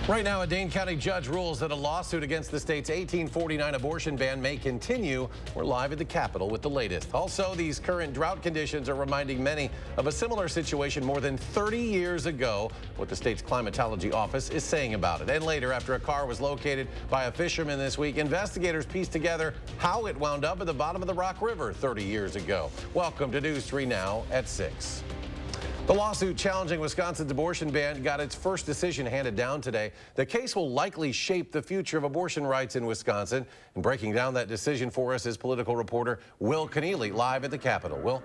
Right now, a Dane County judge rules that a lawsuit against the state's 1849 abortion ban may continue. We're live at the Capitol with the latest. Also, these current drought conditions are reminding many of a similar situation more than 30 years ago. What the state's climatology office is saying about it. And later, after a car was located by a fisherman this week, investigators pieced together how it wound up at the bottom of the Rock River 30 years ago. Welcome to News 3 Now at 6. The lawsuit challenging Wisconsin's abortion ban got its first decision handed down today. The case will likely shape the future of abortion rights in Wisconsin. And breaking down that decision for us is political reporter Will Keneally, live at the Capitol. Will?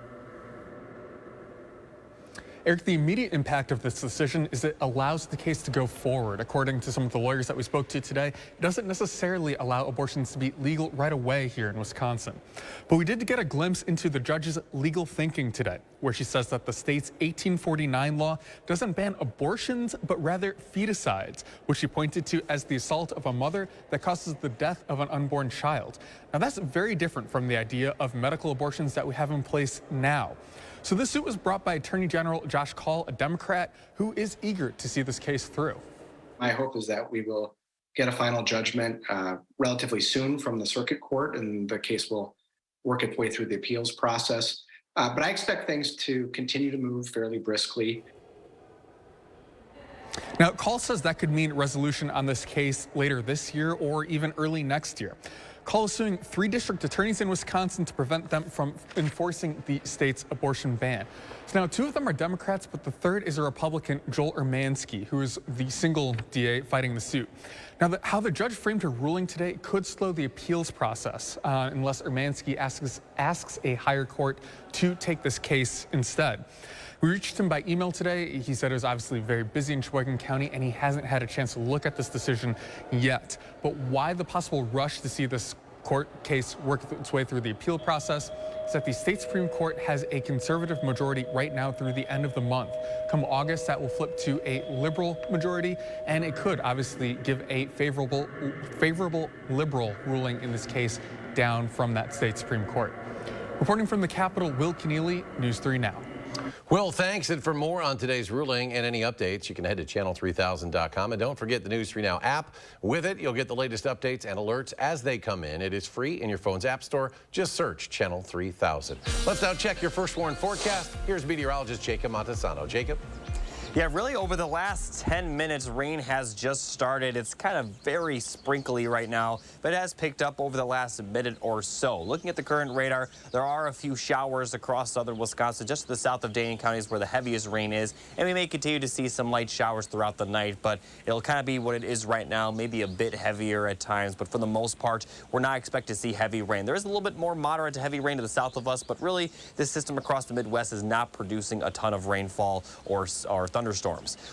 Eric, the immediate impact of this decision is it allows the case to go forward. According to some of the lawyers that we spoke to today, it doesn't necessarily allow abortions to be legal right away here in Wisconsin. But we did get a glimpse into the judge's legal thinking today, where she says that the state's 1849 law doesn't ban abortions, but rather feticides, which she pointed to as the assault of a mother that causes the death of an unborn child. Now, that's very different from the idea of medical abortions that we have in place now. So this suit was brought by Attorney General Josh Kaul, a Democrat, who is eager to see this case through. My hope is that we will get a final judgment relatively soon from the circuit court, and the case will work its way through the appeals process. But I expect things to continue to move fairly briskly. Now, Kaul says that could mean resolution on this case later this year or even early next year. Kaul is suing 3 district attorneys in Wisconsin to prevent them from enforcing the state's abortion ban. So now 2 of them are Democrats, but the third is a Republican, Joel Urmanski, who is the single DA fighting the suit. Now, how the judge framed her ruling today could slow the appeals process unless Urmanski asks a higher court to take this case instead. We reached him by email today. He said it was obviously very busy in Sheboygan County and he hasn't had a chance to look at this decision yet. But why the possible rush to see this court case work its way through the appeal process is that the state Supreme Court has a conservative majority right now through the end of the month. Come August, that will flip to a liberal majority, and it could obviously give a favorable liberal ruling in this case down from that state Supreme Court. Reporting from the Capitol, Will Keneally, News 3 Now. Well, thanks. And for more on today's ruling and any updates, you can head to channel3000.com. And don't forget the News 3 Now app. With it, you'll get the latest updates and alerts as they come in. It is free in your phone's app store. Just search Channel 3000. Let's now check your first warn forecast. Here's meteorologist Jacob Montesano. Jacob? Yeah, really over the last 10 minutes, rain has just started. It's kind of very sprinkly right now, but it has picked up over the last minute or so. Looking at the current radar, there are a few showers across southern Wisconsin, just to the south of Dane County is where the heaviest rain is, and we may continue to see some light showers throughout the night, but it'll kind of be what it is right now, maybe a bit heavier at times, but for the most part, we're not expecting to see heavy rain. There is a little bit more moderate to heavy rain to the south of us, but really, this system across the Midwest is not producing a ton of rainfall or thunderstorms.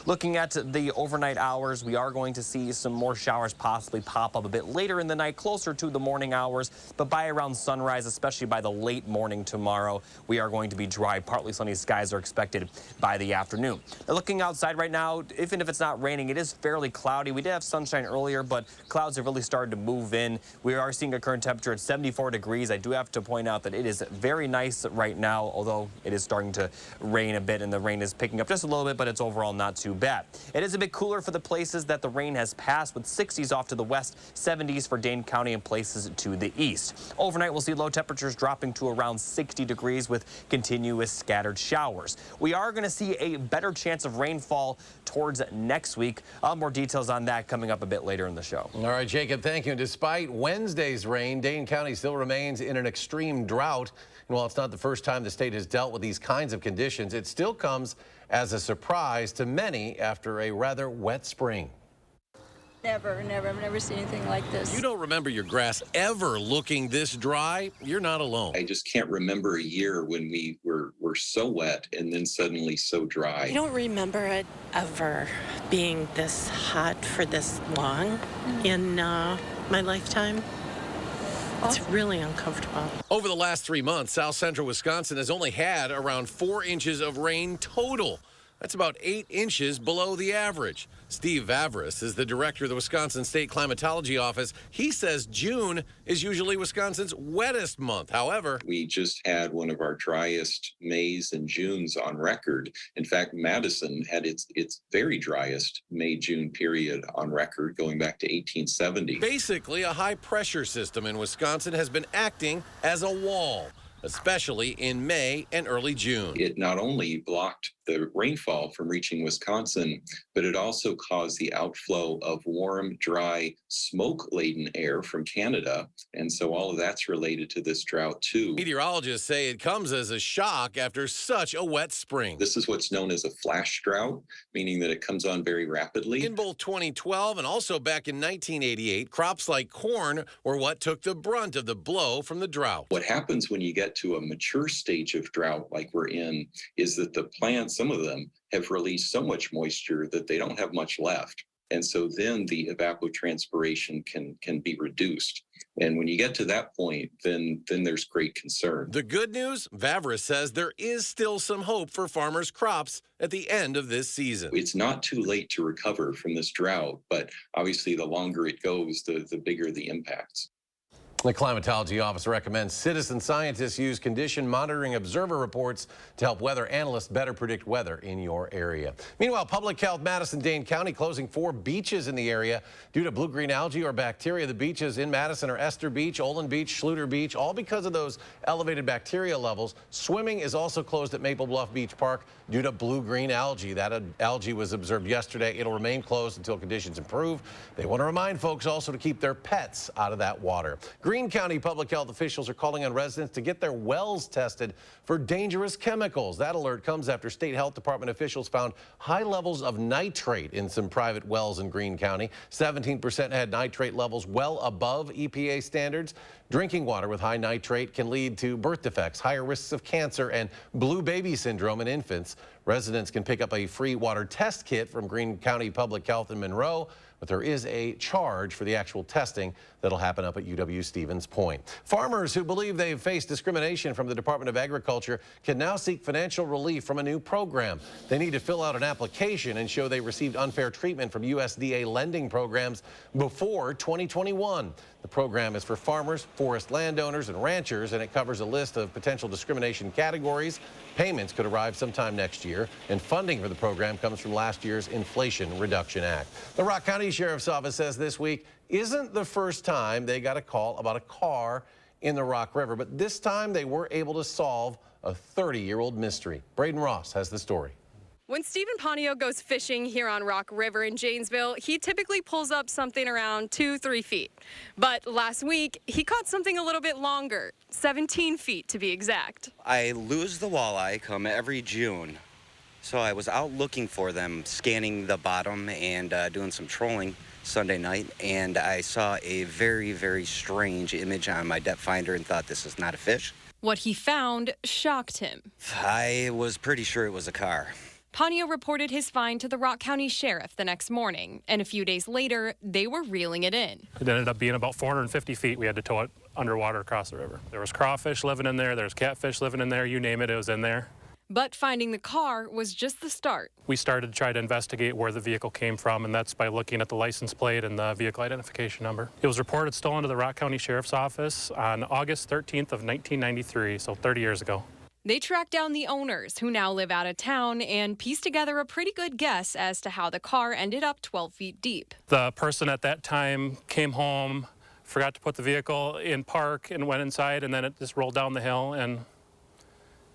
Looking at the overnight hours, we are going to see some more showers possibly pop up a bit later in the night, closer to the morning hours, but by around sunrise, especially by the late morning tomorrow, we are going to be dry. Partly sunny skies are expected by the afternoon. Now, looking outside right now, even if it's not raining, it is fairly cloudy. We did have sunshine earlier, but clouds have really started to move in. We are seeing a current temperature at 74 degrees. I do have to point out that it is very nice right now, although it is starting to rain a bit, and the rain is picking up just a little bit, but it's overall not too bad. It is a bit cooler for the places that the rain has passed, with 60s off to the west, 70s for Dane County and places to the east. Overnight, we'll see low temperatures dropping to around 60 degrees with continuous scattered showers. We are going to see a better chance of rainfall towards next week. More details on that coming up a bit later in the show. All right, Jacob, thank you. And despite Wednesday's rain, Dane County still remains in an extreme drought. And while it's not the first time the state has dealt with these kinds of conditions, it still comes as a surprise to many after a rather wet spring. Never. I've never seen anything like this. You don't remember your grass ever looking this dry? You're not alone. I just can't remember a year when we were so wet and then suddenly so dry. I don't remember it ever being this hot for this long in my lifetime. It's really uncomfortable. Over the last 3 months, south central Wisconsin has only had around 4 inches of rain total. That's about 8 inches below the average. Steve Vavris is the director of the Wisconsin State Climatology Office. He says June is usually Wisconsin's wettest month. However, we just had one of our driest Mays and Junes on record. In fact, Madison had its very driest May-June period on record going back to 1870. Basically, a high-pressure system in Wisconsin has been acting as a wall, especially in May and early June. It not only blocked the rainfall from reaching Wisconsin, but it also caused the outflow of warm, dry, smoke-laden air from Canada. And so all of that's related to this drought, too. Meteorologists say it comes as a shock after such a wet spring. This is what's known as a flash drought, meaning that it comes on very rapidly. In both 2012 and also back in 1988, crops like corn were what took the brunt of the blow from the drought. What happens when you get to a mature stage of drought like we're in is that the plants, some of them, have released so much moisture that they don't have much left. And so then the evapotranspiration can be reduced. And when you get to that point, then there's great concern. The good news, Vavris says there is still some hope for farmers' crops at the end of this season. It's not too late to recover from this drought, but obviously the longer it goes, the bigger the impacts. The Climatology Office recommends citizen scientists use condition monitoring observer reports to help weather analysts better predict weather in your area. Meanwhile, Public Health Madison-Dane County closing 4 beaches in the area due to blue-green algae or bacteria. The beaches in Madison are Esther Beach, Olin Beach, Schluter Beach, all because of those elevated bacteria levels. Swimming is also closed at Maple Bluff Beach Park due to blue-green algae. That algae was observed yesterday. It'll remain closed until conditions improve. They want to remind folks also to keep their pets out of that water. Greene County public health officials are calling on residents to get their wells tested for dangerous chemicals. That alert comes after state health department officials found high levels of nitrate in some private wells in Greene County. 17% had nitrate levels well above EPA standards. Drinking water with high nitrate can lead to birth defects, higher risks of cancer, and blue baby syndrome in infants. Residents can pick up a free water test kit from Greene County Public Health in Monroe, but there is a charge for the actual testing that'll happen up at UW-Stevens Point. Farmers who believe they've faced discrimination from the Department of Agriculture can now seek financial relief from a new program. They need to fill out an application and show they received unfair treatment from USDA lending programs before 2021. The program is for farmers, forest landowners, and ranchers, and it covers a list of potential discrimination categories. Payments could arrive sometime next year, and funding for the program comes from last year's Inflation Reduction Act. The Rock County Sheriff's Office says this week isn't the first time they got a call about a car in the Rock River, but this time they were able to solve a 30-year-old mystery. Braden Ross has the story. When Stephen Ponio goes fishing here on Rock River in Janesville, he typically pulls up something around 2-3 feet. But last week, he caught something a little bit longer, 17 feet to be exact. I lose the walleye come every June. So I was out looking for them, scanning the bottom and doing some trolling Sunday night, and I saw a very, very strange image on my depth finder and thought, this is not a fish. What he found shocked him. I was pretty sure it was a car. Ponio reported his find to the Rock County Sheriff the next morning, and a few days later, they were reeling it in. It ended up being about 450 feet. We had to tow it underwater across the river. There was crawfish living in there, there's catfish living in there, you name it, it was in there. But finding the car was just the start. We started to try to investigate where the vehicle came from, and that's by looking at the license plate and the vehicle identification number. It was reported stolen to the Rock County Sheriff's Office on August 13th of 1993, so 30 years ago. They tracked down the owners, who now live out of town, and pieced together a pretty good guess as to how the car ended up 12 feet deep. The person at that time came home, forgot to put the vehicle in park, and went inside, and then it just rolled down the hill and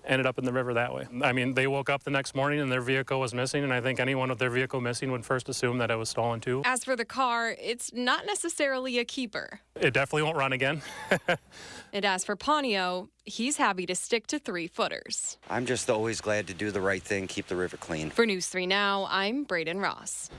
ended up in the river that way. I mean, they woke up the next morning and their vehicle was missing, and I think anyone with their vehicle missing would first assume that it was stolen too. As for the car, it's not necessarily a keeper. It definitely won't run again. And as for Ponio, he's happy to stick to 3-footers. I'm just always glad to do the right thing, keep the river clean. For News 3 Now, I'm Braden Ross.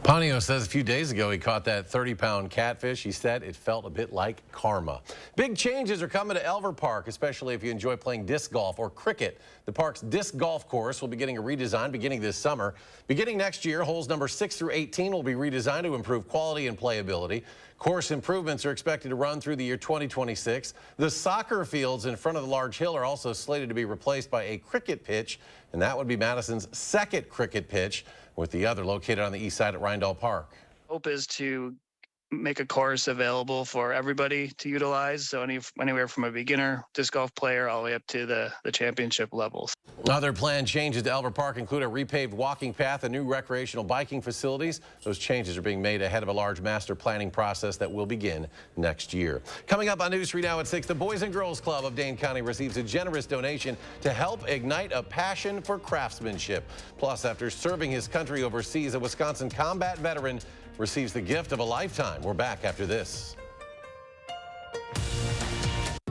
Ponio says a few days ago he caught that 30-pound catfish. He said it felt a bit like karma. Big changes are coming to Elver Park, especially if you enjoy playing disc golf or cricket. The park's disc golf course will be getting a redesign beginning this summer. Beginning next year, holes number 6 through 18 will be redesigned to improve quality and playability. Course improvements are expected to run through the year 2026. The soccer fields in front of the large hill are also slated to be replaced by a cricket pitch, and that would be Madison's second cricket pitch, with the other located on the east side at Rindall Park. Hope is to make a course available for everybody to utilize, so anywhere from a beginner disc golf player all the way up to the championship levels. Other planned changes to Elver Park include a repaved walking path and new recreational biking facilities. Those changes are being made ahead of a large master planning process that will begin next year. Coming up on News 3 Now at 6, the Boys and Girls Club of Dane County receives a generous donation to help ignite a passion for craftsmanship. Plus, after serving his country overseas, a Wisconsin combat veteran receives the gift of a lifetime. We're back after this.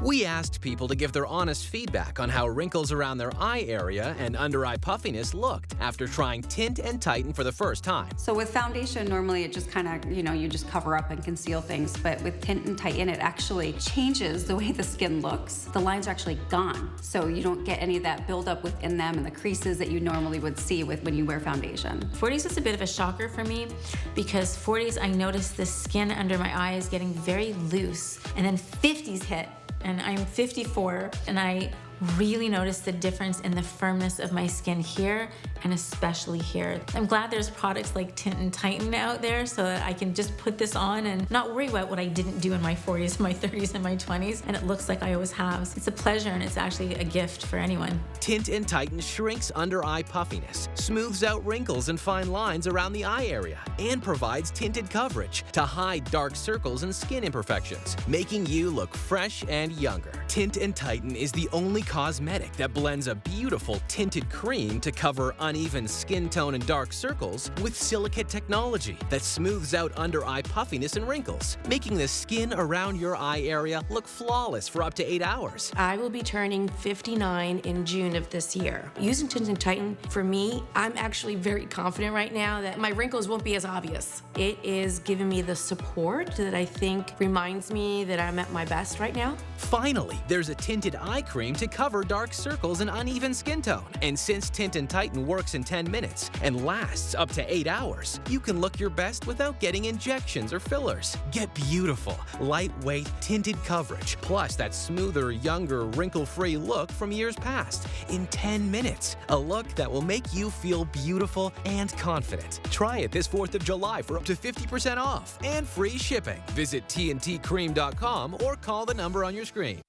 We asked people to give their honest feedback on how wrinkles around their eye area and under-eye puffiness looked after trying Tint and Titan for the first time. So with foundation, normally it just kind of, you just cover up and conceal things. But with Tint and Titan, it actually changes the way the skin looks. The lines are actually gone. So you don't get any of that buildup within them and the creases that you normally would see when you wear foundation. 40s was a bit of a shocker for me because 40s, I noticed the skin under my eye is getting very loose. And then 50s hit. And I'm 54, and I really noticed the difference in the firmness of my skin here, and especially here. I'm glad there's products like Tint and Titan out there so that I can just put this on and not worry about what I didn't do in my 40s, my 30s, and my 20s, and it looks like I always have. It's a pleasure, and it's actually a gift for anyone. Tint and Titan shrinks under-eye puffiness, smooths out wrinkles and fine lines around the eye area, and provides tinted coverage to hide dark circles and skin imperfections, making you look fresh and younger. Tint and Titan is the only cosmetic that blends a beautiful tinted cream to cover uneven skin tone and dark circles with silicate technology that smooths out under-eye puffiness and wrinkles, making the skin around your eye area look flawless for up to 8 hours. I will be turning 59 in June of this year. Using Tint and Titan, for me, I'm actually very confident right now that my wrinkles won't be as obvious. It is giving me the support that I think reminds me that I'm at my best right now. Finally, there's a tinted eye cream to cover dark circles and uneven skin tone. And since Tint and Titan works in 10 minutes and lasts up to 8 hours, you can look your best without getting injections or fillers. Get beautiful, lightweight, tinted coverage, plus that smoother, younger, wrinkle-free look from years past in 10 minutes. A look that will make you feel beautiful and confident. Try it this 4th of July for up to 50% off and free shipping. Visit tntcream.com or call the number on your screen.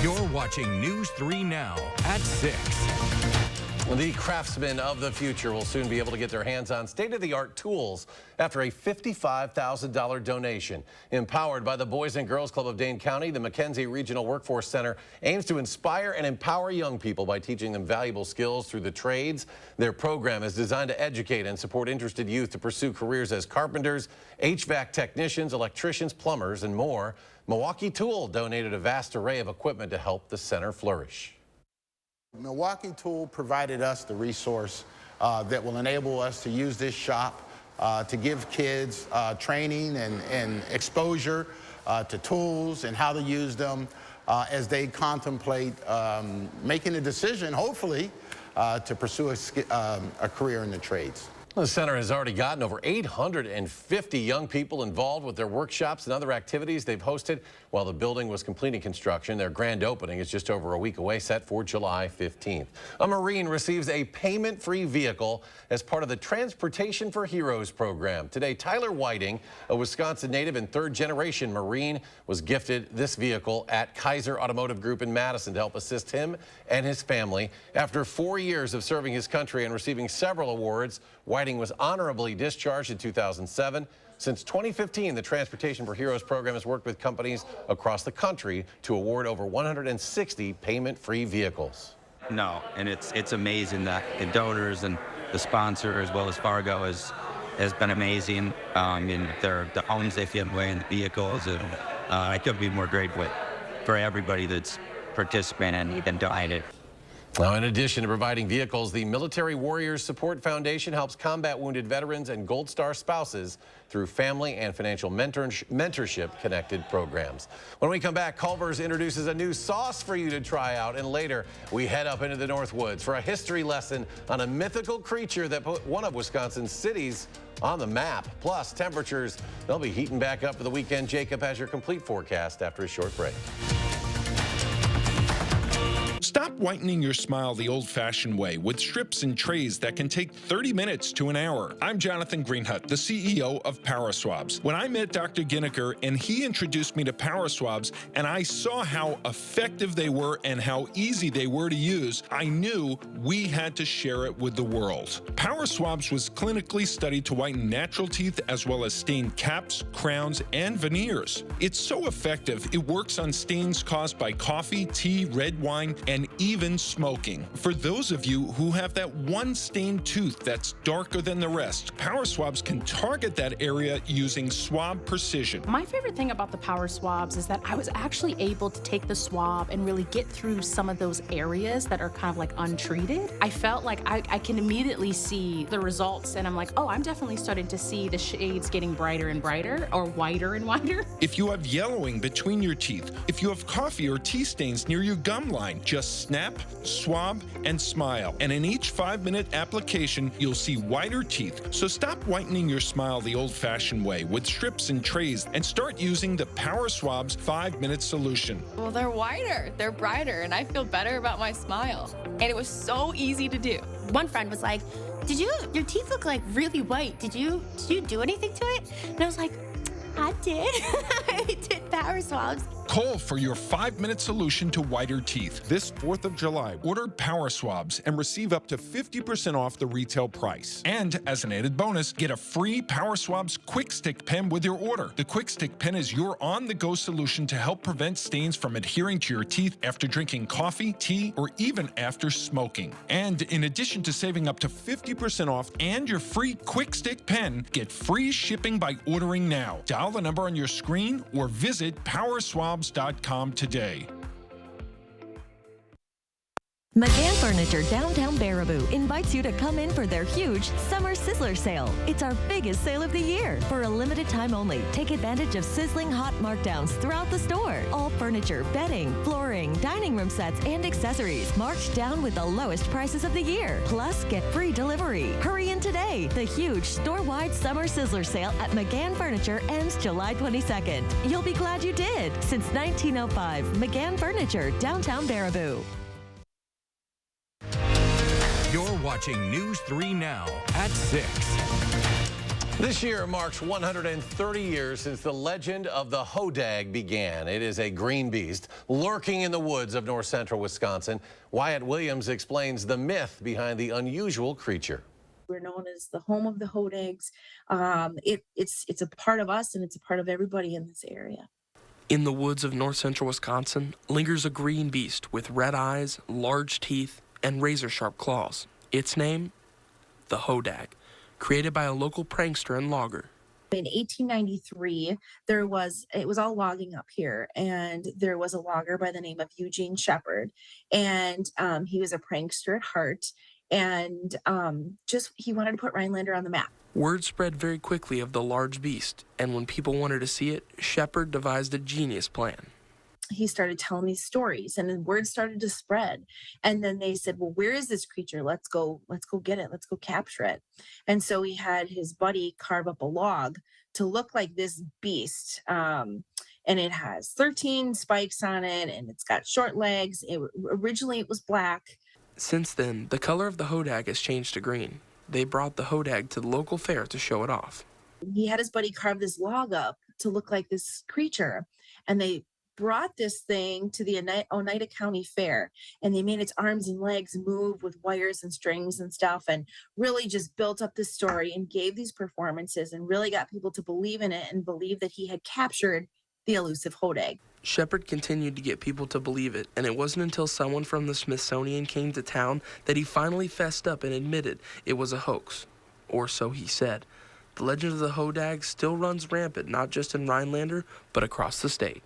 You're watching News 3 Now at 6. The craftsmen of the future will soon be able to get their hands on state-of-the-art tools after a $55,000 donation. Empowered by the Boys and Girls Club of Dane County, the McKenzie Regional Workforce Center aims to inspire and empower young people by teaching them valuable skills through the trades. Their program is designed to educate and support interested youth to pursue careers as carpenters, HVAC technicians, electricians, plumbers, and more. Milwaukee Tool donated a vast array of equipment to help the center flourish. Milwaukee Tool provided us the resource that will enable us to use this shop to give kids training and exposure to tools and how to use them as they contemplate making a decision, hopefully, to pursue a career in the trades. The center has already gotten over 850 young people involved with their workshops and other activities they've hosted while the building was completing construction. Their grand opening is just over a week away, set for July 15th. A Marine receives a payment-free vehicle as part of the Transportation for Heroes program. Today, Tyler Whiting, a Wisconsin native and third-generation Marine, was gifted this vehicle at Kaiser Automotive Group in Madison to help assist him and his family. After 4 years of serving his country and receiving several awards, Whiting was honorably discharged in 2007. Since 2015, the Transportation for Heroes program has worked with companies across the country to award over 160 payment-free vehicles. No, and it's amazing that the donors and the sponsor, as well as Fargo, has been amazing. I mean, the homes they've given away in the vehicles, and I couldn't be more grateful for everybody that's participated and donated. Now, in addition to providing vehicles, the Military Warriors Support Foundation helps combat wounded veterans and Gold Star spouses through family and financial mentorship-connected programs. When we come back, Culvers introduces a new sauce for you to try out, and later we head up into the North Woods for a history lesson on a mythical creature that put one of Wisconsin's cities on the map. Plus, temperatures, they'll be heating back up for the weekend. Jacob has your complete forecast after a short break. Stop whitening your smile the old-fashioned way with strips and trays that can take 30 minutes to an hour. I'm Jonathan Greenhut, the CEO of Power Swabs. When I met Dr. Ginniker and he introduced me to Power Swabs and I saw how effective they were and how easy they were to use, I knew we had to share it with the world. Power Swabs was clinically studied to whiten natural teeth as well as stain caps, crowns, and veneers. It's so effective, it works on stains caused by coffee, tea, red wine, and even smoking. For those of you who have that one stained tooth that's darker than the rest, Power Swabs can target that area using swab precision. My favorite thing about the Power Swabs is that I was actually able to take the swab and really get through some of those areas that are kind of like untreated. I felt like I can immediately see the results, and I'm like, oh, I'm definitely starting to see the shades getting brighter and brighter, or whiter and whiter. If you have yellowing between your teeth, if you have coffee or tea stains near your gum line, just snap, swab, and smile. And in each 5-minute application, you'll see whiter teeth. So stop whitening your smile the old-fashioned way with strips and trays and start using the Power Swabs 5-minute solution. Well, they're whiter, they're brighter, and I feel better about my smile. And it was so easy to do. One friend was like, your teeth look like really white. Did you do anything to it? And I was like, I did. I did Power Swabs. Call for your 5-minute solution to whiter teeth. This 4th of July, order Power Swabs and receive up to 50% off the retail price. And as an added bonus, get a free Power Swabs Quick Stick pen with your order. The Quick Stick pen is your on-the-go solution to help prevent stains from adhering to your teeth after drinking coffee, tea, or even after smoking. And in addition to saving up to 50% off and your free Quick Stick pen, get free shipping by ordering now. Dial the number on your screen or visit PowerSwabs.com today. McGann Furniture downtown Baraboo invites you to come in for their huge Summer Sizzler sale. It's our biggest sale of the year. For a limited time only, take advantage of sizzling hot markdowns throughout the store. All furniture, bedding, flooring, dining room sets, and accessories marked down with the lowest prices of the year. Plus, get free delivery. Hurry in today. The huge store-wide Summer Sizzler sale at McGann Furniture ends July 22nd. You'll be glad you did. Since 1905, McGann Furniture, downtown Baraboo. You're watching News 3 Now at 6. This year marks 130 years since the legend of the Hodag began. It is a green beast lurking in the woods of north central Wisconsin. Wyatt Williams explains the myth behind the unusual creature. We're known as the home of the Hodags. It's a part of us, and it's a part of everybody in this area. In the woods of north central Wisconsin lingers a green beast with red eyes, large teeth, and razor-sharp claws. Its name? The Hodag, created by a local prankster and logger. In 1893, it was all logging up here, and there was a logger by the name of Eugene Shepard, and he was a prankster at heart, and he wanted to put Rhinelander on the map. Word spread very quickly of the large beast, and when people wanted to see it, Shepard devised a genius plan. He started telling these stories, and then word started to spread. And then they said, well, where is this creature? Let's go get it. Let's go capture it. And so he had his buddy carve up a log to look like this beast. And it has 13 spikes on it, and it's got short legs. Originally it was black. Since then, the color of the Hodag has changed to green. They brought the Hodag to the local fair to show it off. He had his buddy carve this log up to look like this creature, and they brought this thing to the Oneida County Fair, and they made its arms and legs move with wires and strings and stuff, and really just built up this story and gave these performances and really got people to believe in it and believe that he had captured the elusive Hodag. Shepard continued to get people to believe it, and it wasn't until someone from the Smithsonian came to town that he finally fessed up and admitted it was a hoax, or so he said. The legend of the Hodag still runs rampant, not just in Rhinelander, but across the state.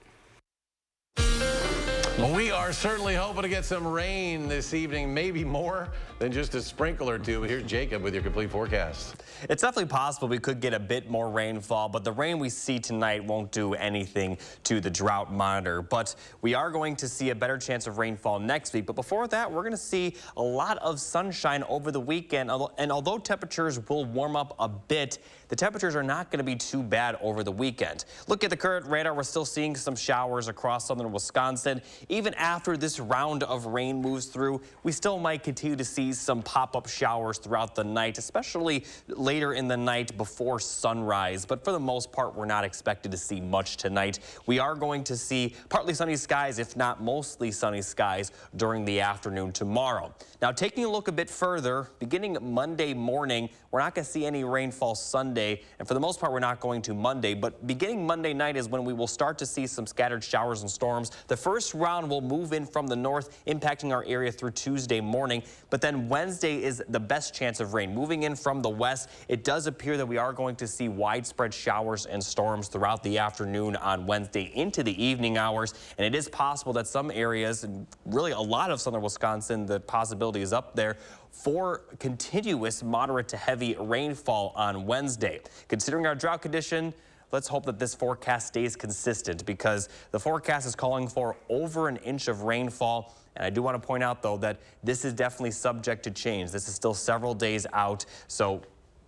Well, we are certainly hoping to get some rain this evening, maybe more than just a sprinkle or two. But here's Jacob with your complete forecast. It's definitely possible we could get a bit more rainfall, but the rain we see tonight won't do anything to the drought monitor. But we are going to see a better chance of rainfall next week. But before that, we're going to see a lot of sunshine over the weekend. And although temperatures will warm up a bit, the temperatures are not going to be too bad over the weekend. Look at the current radar. We're still seeing some showers across southern Wisconsin. Even after this round of rain moves through, we still might continue to see some pop-up showers throughout the night, especially later in the night before sunrise. But for the most part, we're not expected to see much tonight. We are going to see partly sunny skies, if not mostly sunny skies, during the afternoon tomorrow. Now, taking a look a bit further, beginning Monday morning, we're not going to see any rainfall Sunday, and for the most part, we're not going to Monday. But beginning Monday night is when we will start to see some scattered showers and storms. The first round will move in from the north, impacting our area through Tuesday morning. But then Wednesday is the best chance of rain. Moving in from the west, it does appear that we are going to see widespread showers and storms throughout the afternoon on Wednesday into the evening hours. And it is possible that some areas, and really a lot of southern Wisconsin, the possibility is up there for continuous moderate to heavy rainfall on Wednesday. Considering our drought condition, let's hope that this forecast stays consistent, because the forecast is calling for over an inch of rainfall. And I do want to point out, though, that this is definitely subject to change. This is still several days out, so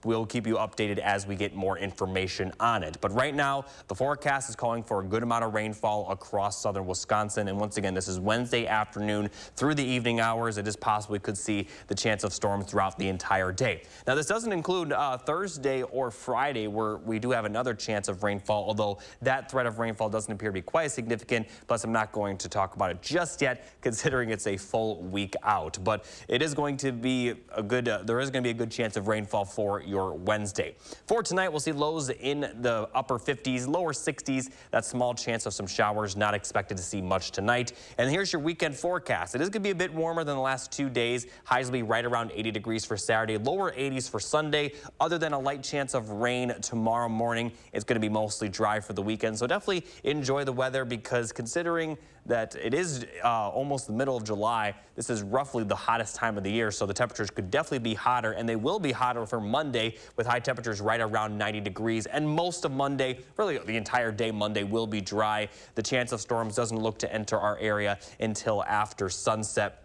we'll keep you updated as we get more information on it. But right now, the forecast is calling for a good amount of rainfall across southern Wisconsin. And once again, this is Wednesday afternoon through the evening hours. It is possible we could see the chance of storms throughout the entire day. Now, this doesn't include Thursday or Friday, where we do have another chance of rainfall, although that threat of rainfall doesn't appear to be quite as significant. Plus, I'm not going to talk about it just yet, considering it's a full week out. But it is going to be a good, there is going to be a good chance of rainfall for your Wednesday. For tonight, we'll see lows in the upper 50s, lower 60s. That small chance of some showers, not expected to see much tonight. And here's your weekend forecast. It is going to be a bit warmer than the last 2 days. Highs will be right around 80 degrees for Saturday, lower 80s for Sunday. Other than a light chance of rain tomorrow morning, it's going to be mostly dry for the weekend. So definitely enjoy the weather, because considering that it is almost the middle of July, this is roughly the hottest time of the year, so the temperatures could definitely be hotter, and they will be hotter for Monday with high temperatures right around 90 degrees. And most of Monday, really the entire day Monday, will be dry. The chance of storms doesn't look to enter our area until after sunset.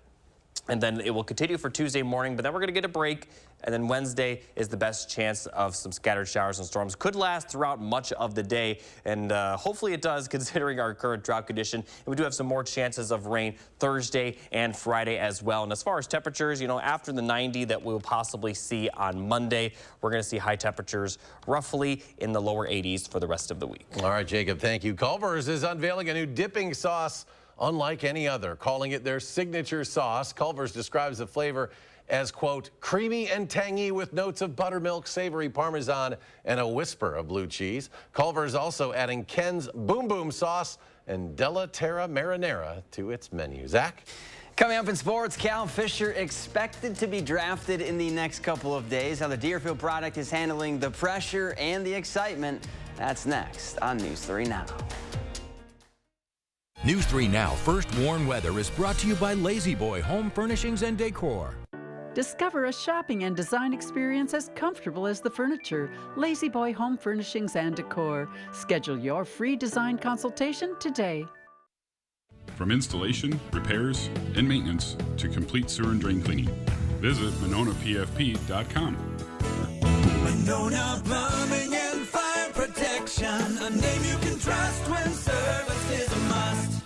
And then it will continue for Tuesday morning, but then we're going to get a break. And then Wednesday is the best chance of some scattered showers and storms. Could last throughout much of the day, and hopefully it does, considering our current drought condition. And we do have some more chances of rain Thursday and Friday as well. And as far as temperatures, you know, after the 90 that we'll possibly see on Monday, we're going to see high temperatures roughly in the lower 80s for the rest of the week. All right, Jacob, thank you. Culvers is unveiling a new dipping sauce unlike any other, calling it their signature sauce. Culvers describes the flavor as, quote, creamy and tangy with notes of buttermilk, savory Parmesan, and a whisper of blue cheese. Culver's also adding Ken's Boom Boom sauce and Della Terra Marinara to its menu. Zach? Coming up in sports, Cal Fisher expected to be drafted in the next couple of days. How the Deerfield product is handling the pressure and the excitement. That's next on News 3 Now. News 3 Now First Warn Weather is brought to you by Lazy Boy Home Furnishings and Decor. Discover a shopping and design experience as comfortable as the furniture. Lazy Boy Home Furnishings and Decor. Schedule your free design consultation today. From installation, repairs, and maintenance to complete sewer and drain cleaning, visit MononaPFP.com. Monona Plumbing and Fire Protection, a name you can trust when service is a must.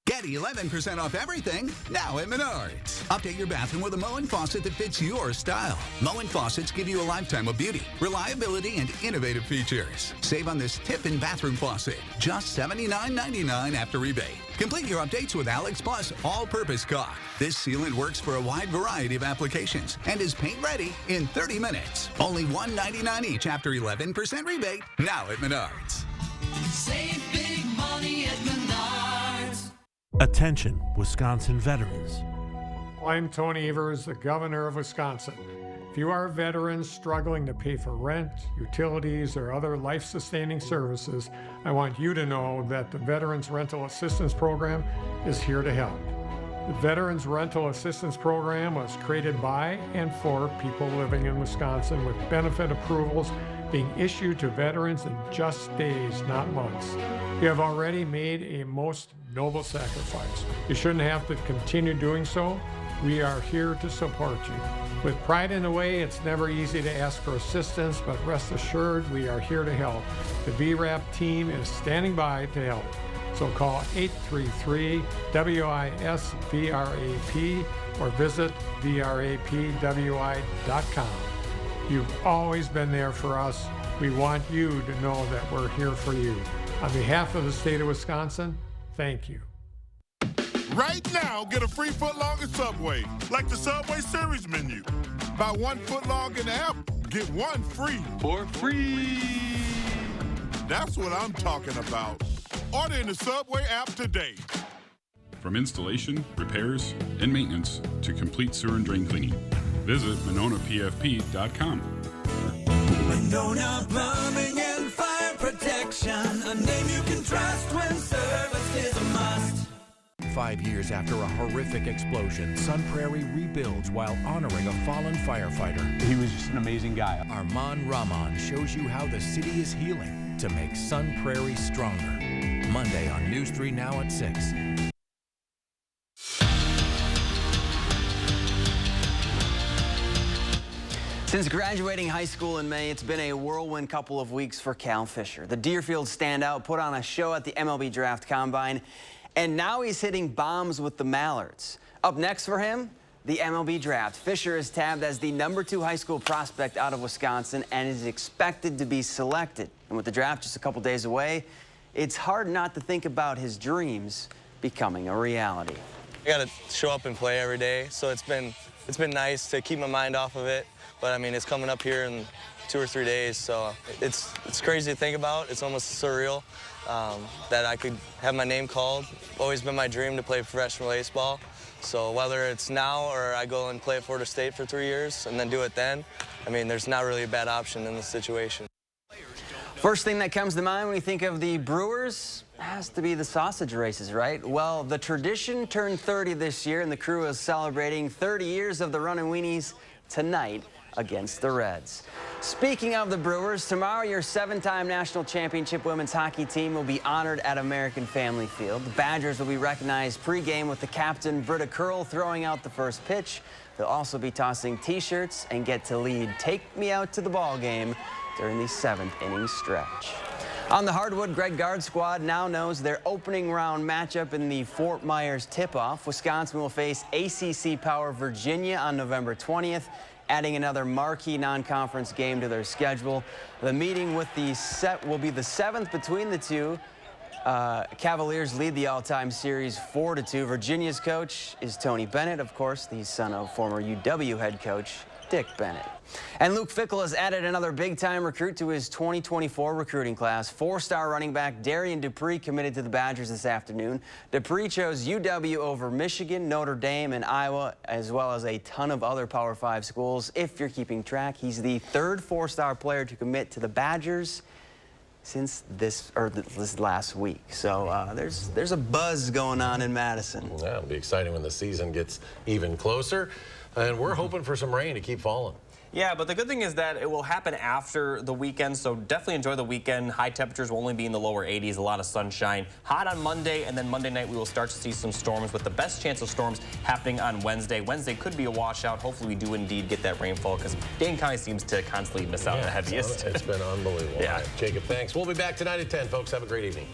Get 11% off everything now at Menards. Update your bathroom with a Moen faucet that fits your style. Moen faucets give you a lifetime of beauty, reliability, and innovative features. Save on this tip-in bathroom faucet, just $79.99 after rebate. Complete your updates with Alex Plus all-purpose caulk. This sealant works for a wide variety of applications and is paint-ready in 30 minutes. Only $1.99 each after 11% rebate now at Menards. Save big money at Menards. Attention, Wisconsin veterans. I'm Tony Evers, the governor of Wisconsin. If you are a veteran struggling to pay for rent, utilities, or other life-sustaining services, I want you to know that the Veterans Rental Assistance Program is here to help. The Veterans Rental Assistance Program was created by and for people living in Wisconsin, with benefit approvals being issued to veterans in just days, not months. You have already made a most noble sacrifice. You shouldn't have to continue doing so. We are here to support you. With pride in the way, it's never easy to ask for assistance, but rest assured we are here to help. The VRAP team is standing by to help. So call 833-WISC-VRAP or visit VRAPWI.com. You've always been there for us. We want you to know that we're here for you. On behalf of the state of Wisconsin, thank you. Right now, get a free footlong at Subway, like the Subway Series menu. Buy 1 footlong in the app, get 1 free. For free. That's what I'm talking about. Order in the Subway app today. From installation, repairs, and maintenance to complete sewer and drain cleaning, visit MononaPFP.com. Monona Plumbing and Fire Protection, a name you can trust when service is a must. 5 years after a horrific explosion, Sun Prairie rebuilds while honoring a fallen firefighter. He was just an amazing guy. Armand Rahman shows you how the city is healing to make Sun Prairie stronger. Monday on News 3 Now at 6. Since graduating high school in May, it's been a whirlwind couple of weeks for Cal Fisher. The Deerfield standout put on a show at the MLB Draft Combine, and now he's hitting bombs with the Mallards. Up next for him, the MLB Draft. Fisher is tabbed as the #2 high school prospect out of Wisconsin and is expected to be selected. And with the draft just a couple days away, it's hard not to think about his dreams becoming a reality. I got to show up and play every day, so it's been nice to keep my mind off of it. But I mean, it's coming up here in 2 or 3 days, so it's crazy to think about. It's almost surreal that I could have my name called. Always been my dream to play professional baseball. So whether it's now or I go and play at Florida State for 3 years and then do it then, I mean, there's not really a bad option in this situation. First thing that comes to mind when we think of the Brewers has to be the sausage races, right? Well, the tradition turned 30 this year, and the crew is celebrating 30 years of the Runnin' Weenies tonight against the Reds. Speaking of the Brewers, tomorrow your 7-time national championship women's hockey team will be honored at American Family Field. The Badgers will be recognized pregame with the captain, Britta Curl, throwing out the first pitch. They'll also be tossing T-shirts and get to lead Take Me Out to the Ball Game during the 7th inning stretch. On the hardwood, Greg Gard's squad now knows their opening round matchup in the Fort Myers tip-off. Wisconsin will face ACC power Virginia on November 20th. Adding another marquee non-conference game to their schedule. The meeting with the set will be the 7th between the two. Cavaliers lead the all-time series 4-2. Virginia's coach is Tony Bennett, of course, the son of former UW head coach Dick Bennett. And Luke Fickell has added another big-time recruit to his 2024 recruiting class. 4-star running back Darian Dupree committed to the Badgers this afternoon. Dupree chose UW over Michigan, Notre Dame, and Iowa, as well as a ton of other Power 5 schools. If you're keeping track, he's the 3rd 4-star player to commit to the Badgers since this last week. So there's a buzz going on in Madison. Yeah, it'll be exciting when the season gets even closer. And we're hoping for some rain to keep falling. Yeah, but the good thing is that it will happen after the weekend, so definitely enjoy the weekend. High temperatures will only be in the lower 80s, a lot of sunshine. Hot on Monday, and then Monday night we will start to see some storms, with the best chance of storms happening on Wednesday. Wednesday could be a washout. Hopefully we do indeed get that rainfall, because Dane County seems to constantly miss out on the heaviest. It's been unbelievable. Yeah. Right, Jacob, thanks. We'll be back tonight at 10, folks. Have a great evening.